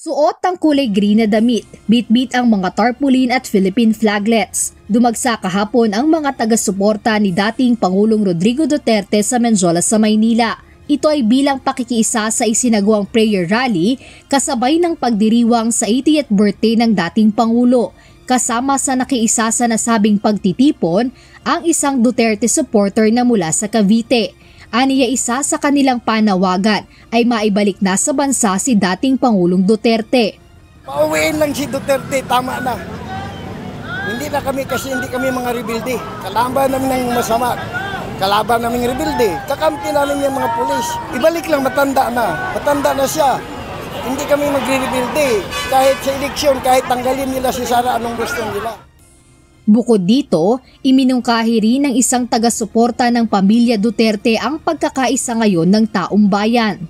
Suot ang kulay green na damit, bit-bit ang mga tarpaulin at Philippine flaglets. Dumagsa kahapon ang mga taga-suporta ni dating Pangulong Rodrigo Duterte sa Menjolas sa Maynila. Ito ay bilang pakikiisa sa isinagawang prayer rally kasabay ng pagdiriwang sa 80th birthday ng dating Pangulo. Kasama sa nakiisa sa nasabing pagtitipon ang isang Duterte supporter na mula sa Cavite. Aniya isa sa kanilang panawagan ay maibalik na sa bansa si dating Pangulong Duterte. Pauwiin lang si Duterte, tama na. Hindi na kami kasi hindi kami mga rebelde. Kalaban namin ng masama. Kalaban namin rebelde. Kakampi namin yung mga pulis. Ibalik lang, matanda na siya. Hindi kami magre-rebelde. Kahit sa eleksyon, kahit tanggalin nila si Sara, anong gusto nila. Bukod dito, iminungkahi rin ng isang taga-suporta ng pamilya Duterte ang pagkakaisa ngayon ng taong bayan.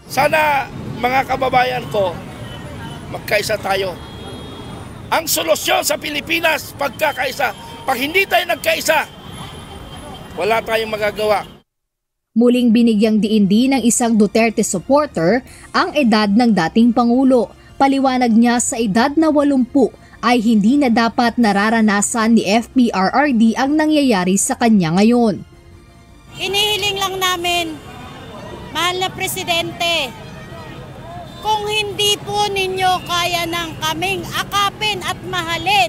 Sana mga kababayan ko, magkaisa tayo. Ang solusyon sa Pilipinas, pagkakaisa. Pag hindi tayo nagkaisa, wala tayong magagawa. Muling binigyang diin din ng isang Duterte supporter ang edad ng dating Pangulo. Paliwanag niya sa edad na 80 ay hindi na dapat nararanasan ni FPRRD ang nangyayari sa kanya ngayon. Hinihiling lang namin, mahal na Presidente, kung hindi po ninyo kaya ng kaming akapin at mahalin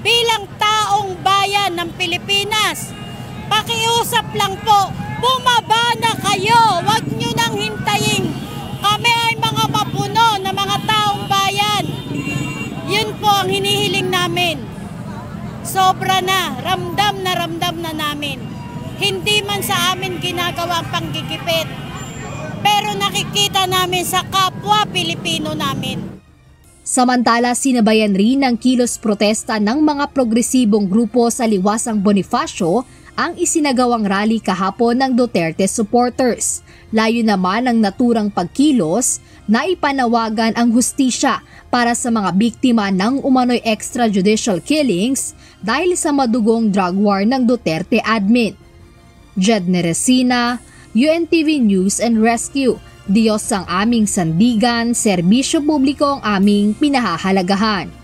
bilang taong bayan ng Pilipinas, pakiusap lang po, bumaba na kayo, huwag nyo nang hintayin. Kami ay mga mapuno na mga taong bayan. Yun po ang hinihiling namin. Sobra na ramdam na namin. Hindi man sa amin ginagawa ang panggigipit, pero nakikita namin sa kapwa Pilipino namin. Samantala, sinabayan rin ng kilos protesta ng mga progresibong grupo sa Liwasang Bonifacio ang isinagawang rally kahapon ng Duterte supporters. Layo naman ang naturang pagkilos na ipanawagan ang hustisya para sa mga biktima ng umano'y extrajudicial killings dahil sa madugong drug war ng Duterte admin. Jed Neresina, UNTV News and Rescue. Diyos ang aming sandigan, serbisyo publiko ang aming pinahahalagahan.